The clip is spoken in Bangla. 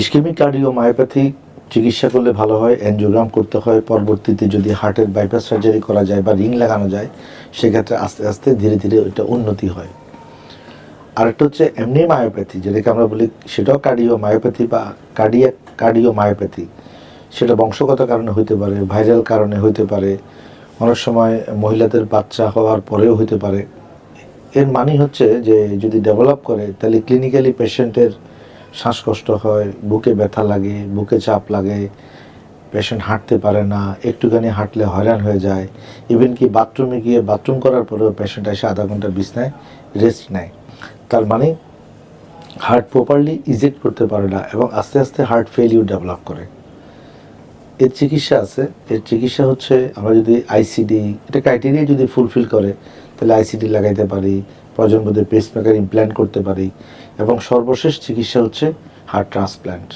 ইসকেমিক কার্ডিওমায়োপ্যাথি চিকিৎসা করলে ভালো হয়, অ্যানজিওগ্রাম করতে হয়, পরবর্তীতে যদি হার্টের বাইপাস সার্জারি করা যায় বা রিং লাগানো যায় সেক্ষেত্রে আস্তে আস্তে ধীরে ধীরে ওইটা উন্নতি হয়। আরেকটা হচ্ছে এমনি মায়োপ্যাথি, যেটাকে আমরা বলি, সেটাও কার্ডিওমায়োপ্যাথি বা কার্ডিওমায়োপ্যাথি। সেটা বংশগত কারণে হইতে পারে, ভাইরাল কারণে হইতে পারে, অনেক সময় মহিলাদের বাচ্চা হওয়ার পরেও হইতে পারে। এর মানে হচ্ছে যে যদি ডেভেলপ করে তাহলে ক্লিনিক্যালি পেশেন্টের শ্বাসকষ্ট হয়, বুকে ব্যথা লাগে, বুকে চাপ লাগে, পেশেন্ট হাঁটতে পারে না, একটুখানি হাঁটলে হয়রান হয়ে যায়, ইভেন কি বাথরুমে গিয়ে বাথরুম করার পরেও পেশেন্ট এসে আধা ঘন্টা বিছনায় রেস্ট নেয়। তার মানে হার্ট প্রপারলি ইজেক্ট করতে পারে না এবং আস্তে আস্তে হার্ট ফেলিউর ডেভেলপ করে। এর চিকিৎসা আছে। এর চিকিৎসা হচ্ছে আমরা যদি আইসিডি, এটা ক্রাইটেরিয়া যদি ফুলফিল করে তাহলে আইসিডি লাগাইতে পারি, প্রয়োজন বোধে পেসমেকার ইমপ্ল্যান্ট করতে পারি, এবং সর্বশেষ চিকিৎসা হচ্ছে হার্ট ট্রান্সপ্ল্যান্ট।